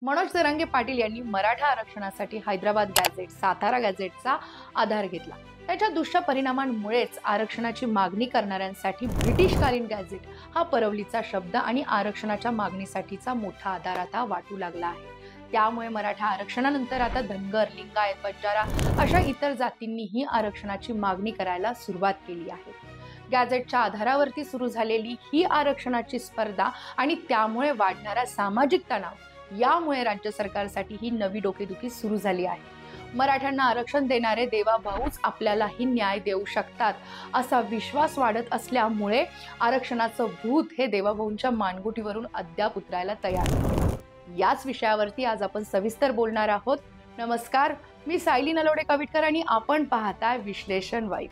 मनोज जरांगे पाटील यांनी मराठा आरक्षणासाठी हैदराबाद गॅझेट, सातारा गॅझेटचा आधार घेतला. त्याच्या दुष्परिणामांमुळेच आरक्षणाची मागणी करणाऱ्यांसाठी ब्रिटिशकालीन गॅझेट हा परवलीचा शब्द आणि आरक्षणाच्या मागणीसाठीचा मोठा आधार आता वाटू लागला आहे. त्यामुळे मराठा आरक्षणानंतर आता धनगर, लिंगायत, बंजारा अशा इतर जातींनीही आरक्षणाची मागणी करायला सुरुवात केली आहे. गॅझेटच्या आधारावरती सुरू झालेली ही आरक्षणाची स्पर्धा आणि त्यामुळे वाढणारा सामाजिक तणाव यामुळे राज्य सरकारसाठी ही नवी डोकेदुखी सुरू झाली आहे. मराठ्यांना आरक्षण देणारे देवाभाऊच आपल्यालाही न्याय देऊ शकतात असा विश्वास वाढत असल्यामुळे आरक्षणाचं भूत हे देवाभाऊंच्या मानगुटीवरून अद्याप उतरायला तयार आहे. याच विषयावरती आज आपण सविस्तर बोलणार आहोत. नमस्कार, मी सायली नलोडे कविटकर आणि आपण पाहताय विश्लेषण वाईब.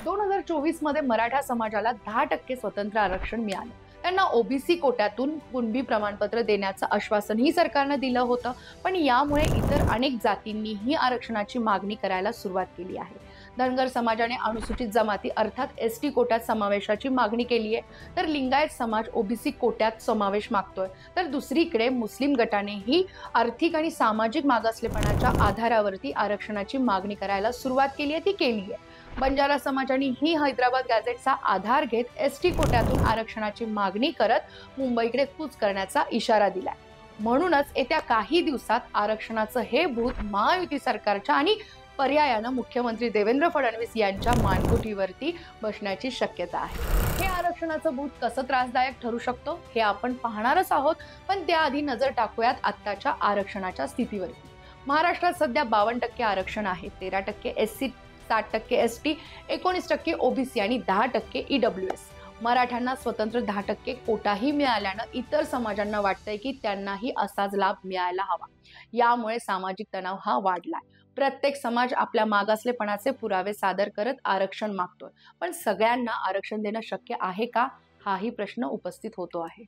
2024 मध्ये मराठा समाजाला 10% स्वतंत्र आरक्षण मिळालं. त्यांना ओबीसी कोट्यातून कुणबी प्रमाणपत्र देण्याचं आश्वासनही सरकारनं दिलं होतं. पण यामुळे इतर अनेक जातींनीही आरक्षणाची मागणी करायला सुरुवात केली आहे. धनगर समाजाने अनुसूचित जमाती अर्थात एसटी कोट्यात समावेशाची मागणी केली आहे, तर लिंगायत समाज ओबीसी कोट्यात समावेश मागतोय. तर दुसरीकडे मुस्लिम गटानेही आर्थिक आणि सामाजिक मागासलेपणाच्या आधारावरती आरक्षणाची मागणी करायला सुरुवात केली आहे, ती केली आहे. बंजारा समाजाने ही हैदराबाद गॅझेटचा आधार घेत एसटी कोट्यातून आरक्षणाची मागणी करत मुंबईकडे कूच करण्याचा इशारा दिलाय. म्हणूनच येत्या काही दिवसात आरक्षणाचं हे भूत महायुती सरकारच्या आणि पर्यायानं मुख्यमंत्री देवेंद्र फडणवीस यांच्या मानगुटीवरती बसण्याची शक्यता आहे. हे आरक्षणाचं भूत कसं त्रासदायक ठरू शकतो हे आपण पाहणारच आहोत. पण त्याआधी नजर टाकूयात आत्ताच्या आरक्षणाच्या स्थितीवरती. महाराष्ट्रात सध्या 52% आरक्षण आहे. 13% एससी, 60% एसटी, 19% ओबीसी आणि 10% ईडब्ल्यूएस. मराठ्यांना स्वतंत्र 10% कोटाही मिळाल्यानं इतर समाजांना वाटतंय की त्यांनाही असाच लाभ मिळायला हवा. यामुळे सामाजिक तणाव हा वाढलाय. प्रत्येक समाज आपल्या मागासलेपणाचे पुरावे सादर करत आरक्षण मागतोय. पण सगळ्यांना आरक्षण देणं शक्य आहे का, हाही प्रश्न उपस्थित होतो आहे.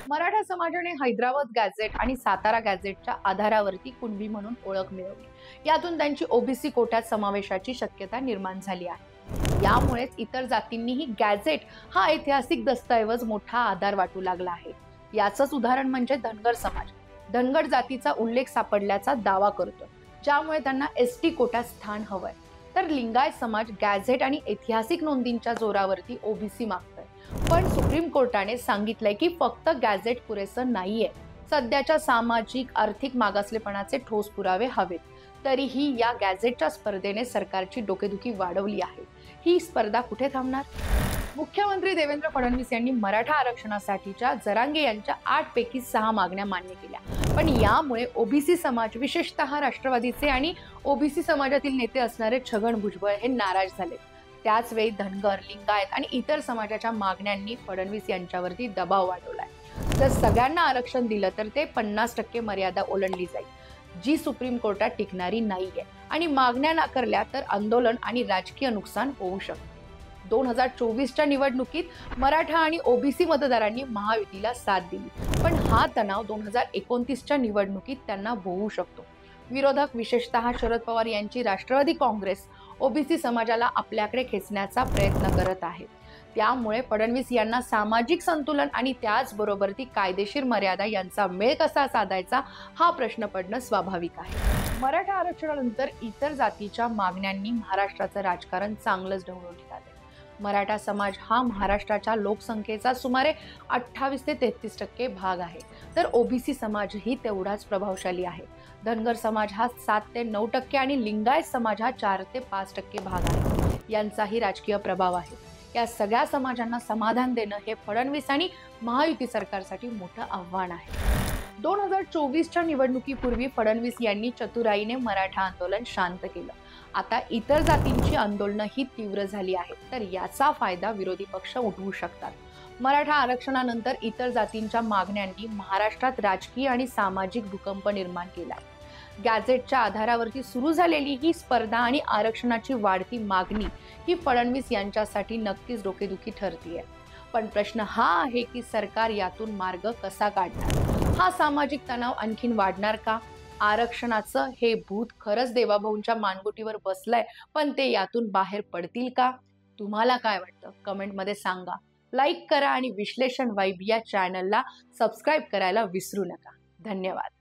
मराठा समाजाने हैदराबाद गॅझेट आणि सातारा गॅझेटच्या आधारावरती कुणबी म्हणून ओळख मिळवली. यातून त्यांची ओबीसी कोट्यात समावेशाची शक्यता निर्माण झाली आहे. यामुळेच इतर जातींनीही गॅझेट हा ऐतिहासिक दस्तऐवज मोठा आधार वाटू लागला आहे. याचंच उदाहरण म्हणजे धनगर समाज. धनगर जातीचा उल्लेख सापडल्याचा दावा करतोय, ज्यामुळे त्यांना एसटी कोट्यात स्थान हवंय. तर लिंगायत समाज गॅझेट आणि ऐतिहासिक नोंदींच्या जोरावरती ओबीसी मागतोय. पण सुप्रीम कोर्टाने सांगितलंय की फक्त गॅझेट पुरेसं नाहीये. सध्याच्या सामाजिक आर्थिक मागासलेपणाचे ठोस पुरावे हवेत. तरीही या गॅझेटच्या स्पर्धेने सरकारची डोकेदुखी वाढवली आहे. ही स्पर्धा कुठे थांबणार? मुख्यमंत्री देवेंद्र फडणवीस यांनी मराठा आरक्षणासाठीच्या जरांगे यांच्या 8 पैकी 6 मागण्या मान्य केल्या. पण यामुळे ओबीसी समाज, विशेषतः राष्ट्रवादीचे आणि ओबीसी समाजातील नेते असणारे छगन भुजबळ हे नाराज झाले. त्याच वेळी धनगर, लिंगायत आणि इतर समाजाच्या मागण्यांनी फडणवीस यांच्यावरती दबाव वाढवलाय. जर सगळ्यांना आरक्षण दिलं तर ते 50% मर्यादा ओलांडली जाईल, जी सुप्रीम कोर्टात टिकणारी नाहीये. आणि मागण्या नाकारल्या तर आंदोलन आणि राजकीय नुकसान होऊ शकतं. 2024च्या निवडणुकीत मराठा आणि ओबीसी मतदारांनी महायुतीला साथ दिली. पण हा तणाव 2029च्या निवडणुकीत त्यांना भोवू शकतो. विरोधक, विशेषतः शरद पवार यांची राष्ट्रवादी काँग्रेस ओबीसी समाजाला आपल्याकडे खेचण्याचा प्रयत्न करत आहेत. त्यामुळे फडणवीस यांना सामाजिक संतुलन आणि त्याचबरोबर ती कायदेशीर मर्यादा यांचा मेळ कसा साधायचा हा प्रश्न पडणं स्वाभाविक आहे. मराठा आरक्षणानंतर इतर जातीच्या मागण्यांनी महाराष्ट्राचं राजकारण चांगलंच ढवळून निघालंय. मराठा समाज हा महाराष्ट्राच्या लोकसंख्येचा सुमारे 28 ते 33% भाग आहे. तर ओबीसी समाजही तेवढाच प्रभावशाली आहे. धनगर समाज हा 7 ते 9% आणि लिंगायत समाज हा 4 ते 5% भाग आहे. यांचाही राजकीय प्रभाव आहे. या सगळ्या समाजांना समाधान देणं हे फडणवीस आणि महायुती सरकारसाठी मोठं आव्हान आहे. 2024च्या निवडणुकीपूर्वी फडणवीस यांनी चतुराईने मराठा आंदोलन शांत केलं. आता इतर जातींची आंदोलनं ही तीव्र झाली आहेत. तर याचा फायदा विरोधी पक्ष उठवू शकतात. मराठा आरक्षणानंतर इतर जातींच्या मागण्यांनी महाराष्ट्रात राजकीय आणि सामाजिक भूकंप निर्माण केलाय. गॅझेटच्या आधारावरती सुरू झालेली ही स्पर्धा आणि आरक्षणाची वाढती मागणी ही फडणवीस यांच्यासाठी नक्कीच डोकेदुखी ठरतीये. पण प्रश्न हा आहे की सरकार यातून मार्ग कसा काढणार? हा सामाजिक तणाव आणखीन वाढणार का? आरक्षणाचं हे भूत खरंच देवाभाऊंच्या मानगुटीवर बसलंय, पण ते यातून बाहेर पडतील का? तुम्हाला काय वाटतं? कमेंटमध्ये सांगा. लाईक करा आणि विश्लेषण वाईब या चॅनलला सबस्क्राईब करायला विसरू नका. धन्यवाद.